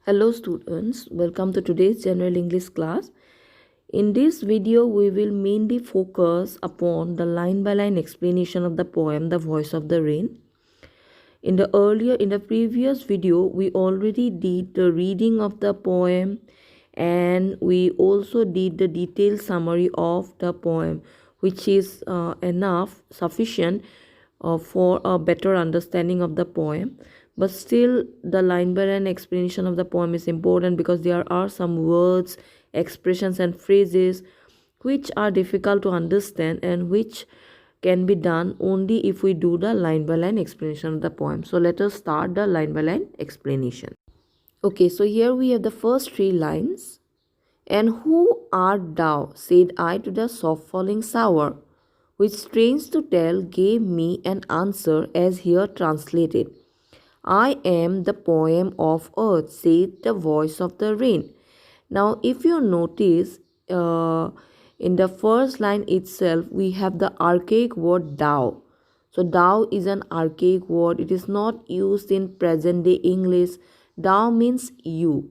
Hello students, welcome to today's general English class. In this video, we will mainly focus upon the line by line explanation of the poem The Voice of the Rain. In the previous video, we already did the reading of the poem and we also did the detailed summary of the poem, which is sufficient for a better understanding of the poem. But still, the line by line explanation of the poem is important because there are some words, expressions and phrases which are difficult to understand and which can be done only if we do the line by line explanation of the poem. So let us start the line by line explanation. Okay, so here we have the first three lines. And who art thou, said I to the soft falling shower, which strange to tell gave me an answer as here translated. I am the poem of earth, said the voice of the rain. Now, if you notice, in the first line itself, we have the archaic word thou. So, thou is an archaic word. It is not used in present day English. Thou means you.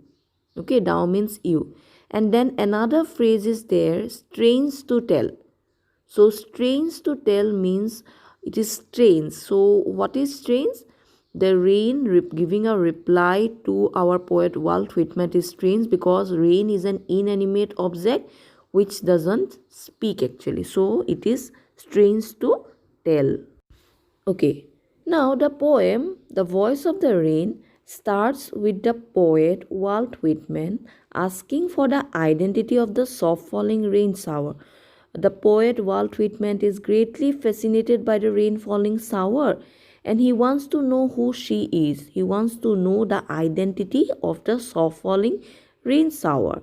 Okay, thou means you. And then another phrase is there, strange to tell. So, strange to tell means it is strange. So, what is strange? The rain giving a reply to our poet Walt Whitman is strange because rain is an inanimate object which doesn't speak actually. So it is strange to tell. Okay, now the poem The Voice of the Rain starts with the poet Walt Whitman asking for the identity of the soft falling rain shower. The poet Walt Whitman is greatly fascinated by the rain falling shower and he wants to know who she is. He wants to know the identity of the soft falling rain shower.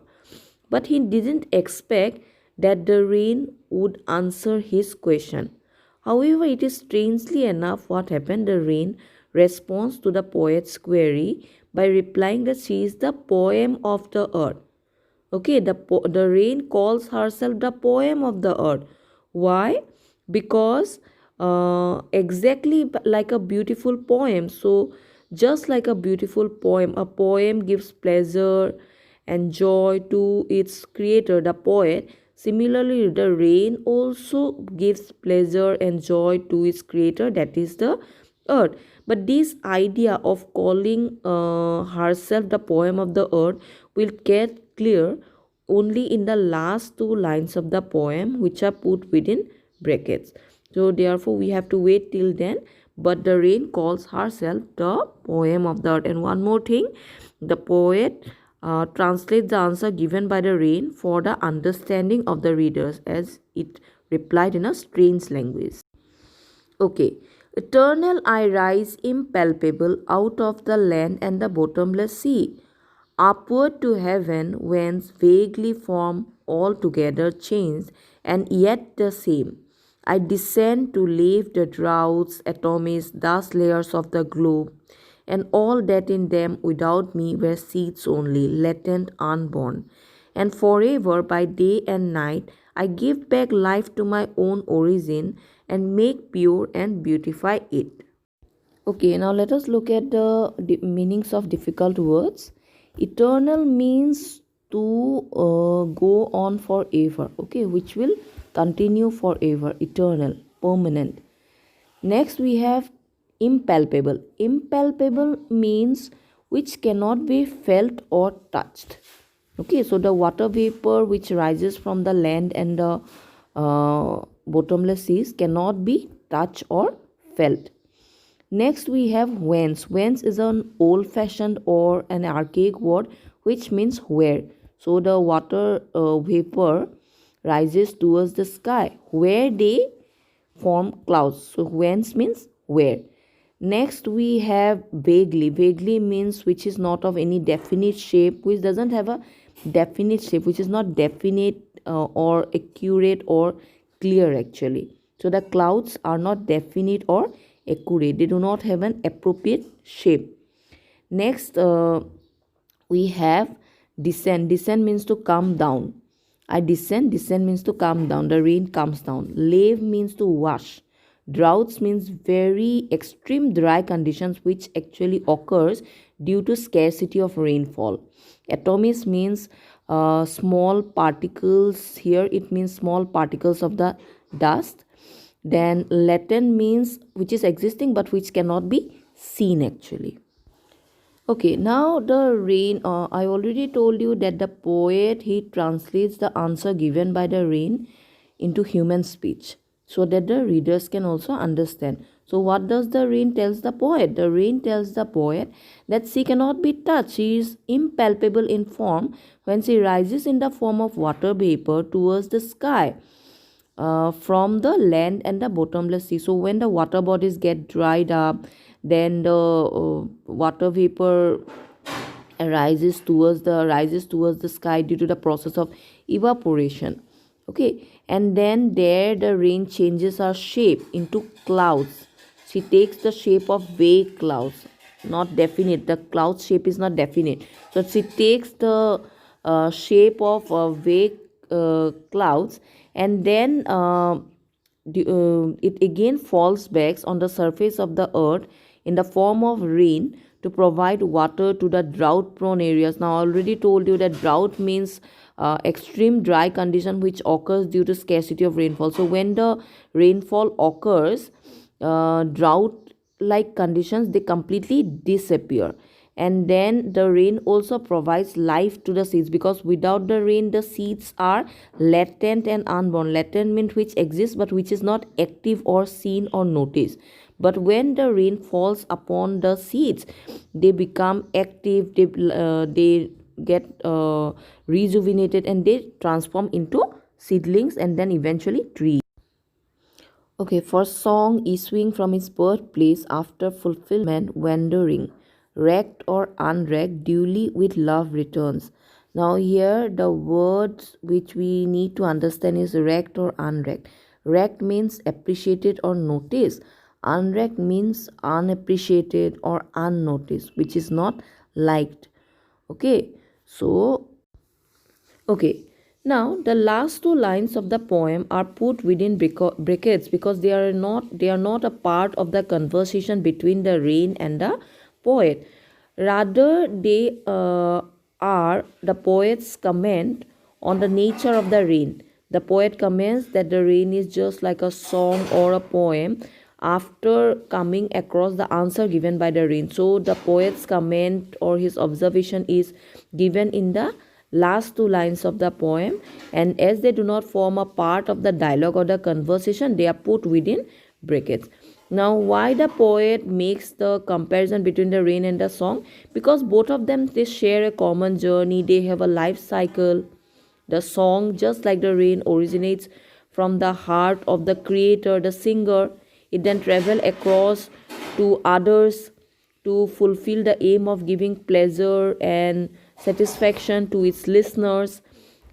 But he didn't expect that the rain would answer his question. However, it is strangely enough what happened. The rain responds to the poet's query by replying that she is the poem of the earth. Okay, the rain calls herself the poem of the earth. Why? Because exactly like a beautiful poem. So just like a beautiful poem, a poem gives pleasure and joy to its creator, the poet. Similarly, the rain also gives pleasure and joy to its creator, that is the earth. But this idea of calling herself the poem of the earth will get clear only in the last two lines of the poem, which are put within brackets. So therefore we have to wait till then. But the rain calls herself the poem of the earth. And one more thing, the poet translates the answer given by the rain for the understanding of the readers, as it replied in a strange language. Okay. Eternal I rise impalpable out of the land and the bottomless sea, upward to heaven whence vaguely form altogether changed and yet the same. I descend to leave the droughts, atomies, dust layers of the globe, and all that in them without me were seeds only, latent, unborn. And forever, by day and night, I give back life to my own origin and make pure and beautify it. Okay, now let us look at the meanings of difficult words. Eternal means to go on forever, okay, which will continue forever, eternal, permanent. Next, we have impalpable. Impalpable means which cannot be felt or touched. Okay, so the water vapor which rises from the land and the bottomless seas cannot be touched or felt. Next, we have whence. Whence is an old fashioned or an archaic word which means where. So the water vapor rises towards the sky where they form clouds. So whence means where. Next, we have vaguely. Vaguely means which is not of any definite shape, which doesn't have a definite shape, which is not definite or accurate or clear actually. So the clouds are not definite or accurate. They do not have an appropriate shape. Next, we have descend. Descend means to come down. I descend. Descend means to come down. The rain comes down. Lave means to wash. Droughts means very extreme dry conditions which actually occurs due to scarcity of rainfall. Atomies means small particles. Here it means small particles of the dust. Then latent means which is existing but which cannot be seen actually. Okay, now the rain. I already told you that the poet he translates the answer given by the rain into human speech so that the readers can also understand. So, what does the rain tells the poet? The rain tells the poet that she cannot be touched. She is impalpable in form when she rises in the form of water vapor towards the sky. From the land and the bottomless sea. So when the water bodies get dried up, then the water vapor rises towards the sky due to the process of evaporation. Okay, and then there the rain changes her shape into clouds. She takes the shape of vague clouds, not definite. The cloud shape is not definite, so she takes the shape of vague clouds, and then it again falls back on the surface of the earth in the form of rain to provide water to the drought prone areas. Now I already told you that drought means extreme dry condition which occurs due to scarcity of rainfall. So when the rainfall occurs, drought like conditions they completely disappear. And then the rain also provides life to the seeds, because without the rain the seeds are latent and unborn. Latent means which exists but which is not active or seen or noticed. But when the rain falls upon the seeds, they become active, they get rejuvenated, and they transform into seedlings and then eventually trees. Okay, for song issuing from his birthplace after fulfillment, wandering, wrecked or unwrecked, duly with love returns. Now here the words which we need to understand is wrecked or unwrecked. Wrecked means appreciated or noticed. Unwrecked means unappreciated or unnoticed, which is not liked. Okay, so okay, now the last two lines of the poem are put within brackets because they are not a part of the conversation between the rain and the poet. Rather, they are the poet's comment on the nature of the rain. The poet comments that the rain is just like a song or a poem after coming across the answer given by the rain. So the poet's comment or his observation is given in the last two lines of the poem, and as they do not form a part of the dialogue or the conversation, they are put within brackets. Now why the poet makes the comparison between the rain and the song? Because both of them they share a common journey, they have a life cycle. The song, just like the rain, originates from the heart of the creator, the singer. It then travels across to others to fulfill the aim of giving pleasure and satisfaction to its listeners,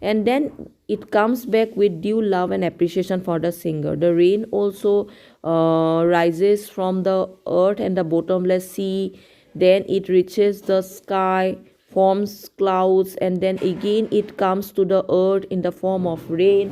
and then it comes back with due love and appreciation for the singer. The rain also rises from the earth and the bottomless sea, then it reaches the sky, forms clouds, and then again it comes to the earth in the form of rain.